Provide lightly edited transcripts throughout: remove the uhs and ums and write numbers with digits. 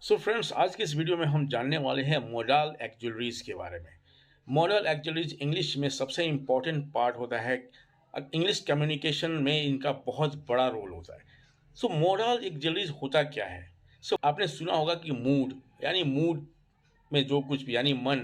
So friends, आज की इस वीडियो में हम जानने वाले हैं मोडल एक्जुलरीज के बारे में। मोडल एक्जुलरीज इंग्लिश में सबसे इम्पॉर्टेंट पार्ट होता है। इंग्लिश कम्युनिकेशन में इनका बहुत बड़ा रोल होता है। सो मोडल एक्जुलरीज होता क्या है? सो आपने सुना होगा कि मूड यानी मूड में जो कुछ भी यानी मन,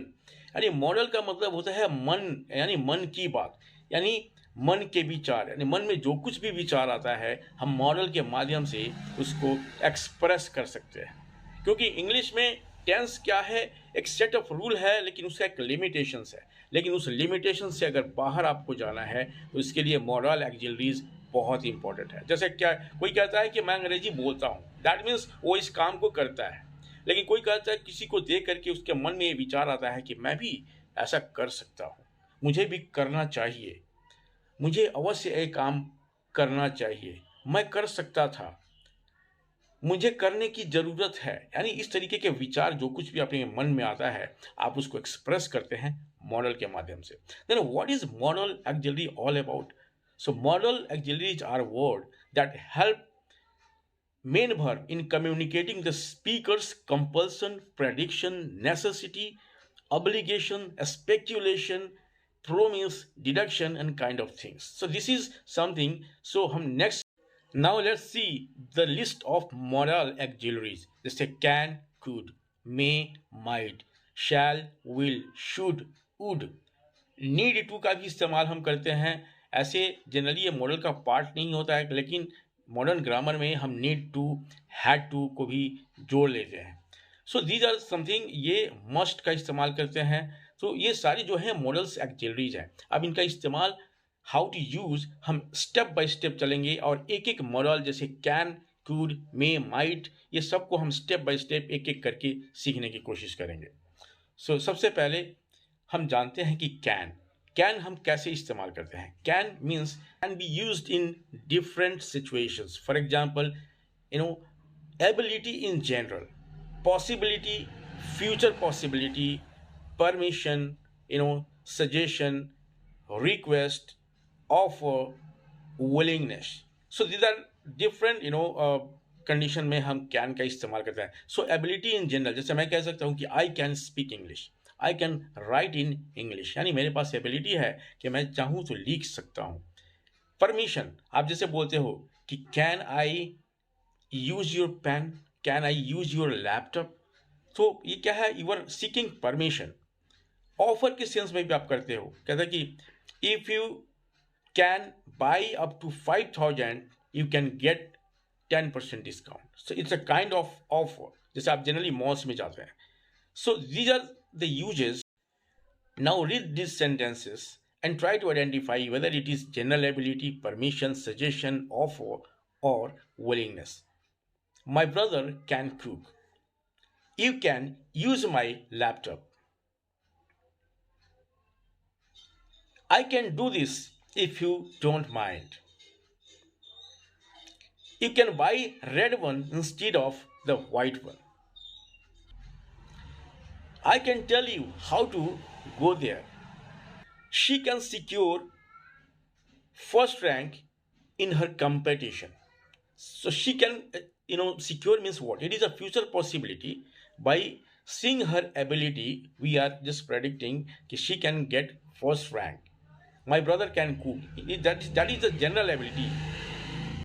यानी मॉडल का मतलब होता है मन, यानी मन की बात, यानी मन के विचार, यानी मन में जो कुछ भी विचार आता है हम मॉडल के माध्यम से उसको एक्सप्रेस कर सकते हैं। क्योंकि इंग्लिश में टेंस क्या है, एक सेट ऑफ रूल है, लेकिन उसका एक लिमिटेशंस है। लेकिन उस लिमिटेशन से अगर बाहर आपको जाना है तो इसके लिए मॉडल एक्जिलरीज बहुत इंपॉर्टेंट है। जैसे क्या कोई कहता है कि मैं अंग्रेजी बोलता हूँ, दैट मीन्स वो इस काम को करता है। लेकिन कोई कहता है, किसी को देख करके उसके मन में ये विचार आता है कि मैं भी ऐसा कर सकता हूँ, मुझे भी करना चाहिए, मुझे अवश्य ये काम करना चाहिए, मैं कर सकता था, मुझे करने की ज़रूरत है। यानी इस तरीके के विचार जो कुछ भी अपने मन में आता है, आप उसको एक्सप्रेस करते हैं मॉडल के माध्यम से। Then what is modal actually all about? So modal actually are word that help main verb in communicating the speaker's compulsion, prediction, necessity, obligation, speculation, promise, deduction, and kind of things. So this is something. So hum next. Now let's see the list of modal auxiliaries. जैसे can, could, may, might, shall, will, should, would, need to का भी इस्तेमाल हम करते हैं। ऐसे generally ये model का पार्ट नहीं होता है, लेकिन मॉडर्न ग्रामर में हम नीड टू, हैड टू को भी जोड़ लेते हैं। सो दीज आर समथिंग, ये मस्ट का इस्तेमाल करते हैं। तो ये सारी जो है मॉडल्स एक्जिलरीज हैं। अब इनका इस्तेमाल हाउ टू यूज हम स्टेप बाय स्टेप चलेंगे, और एक एक मॉडल जैसे कैन, कुड, मे, माइट, ये सबको हम स्टेप बाय स्टेप एक एक करके सीखने की कोशिश करेंगे। सो सबसे पहले हम जानते हैं कि कैन हम कैसे इस्तेमाल करते हैं। Can means can be used in different situations. For example, you know, ability in general, possibility, future possibility, permission, suggestion, request, offer, willingness. So these are different condition में हम कैन का इस्तेमाल करते हैं। सो एबिलिटी इन जनरल, जैसे मैं कह सकता हूँ कि I can speak English, I can write in English, यानी मेरे पास एबिलिटी है कि मैं चाहूँ तो लिख सकता हूँ। परमिशन, आप जैसे बोलते हो कि can I use your pen, can I use your laptop, तो ये क्या है, you are seeking permission. Offer के सेंस में भी आप करते हो, कहते हैं कि if you can buy up to 5,000 you can get 10% discount. So it's a kind of offer, जैसे आप जनरली मॉल्स में जाते हैं। So these are the uses. Now read these sentences and try to identify whether it is general ability, permission, suggestion, offer, or willingness. My brother can cook. You can use my laptop. I can do this if you don't mind. You can buy red one instead of the white one. I can tell you how to go there. She can secure first rank in her competition. So she can, secure means what? It is a future possibility. By seeing her ability, we are just predicting that she can get first rank. My brother can cook. That is the general ability.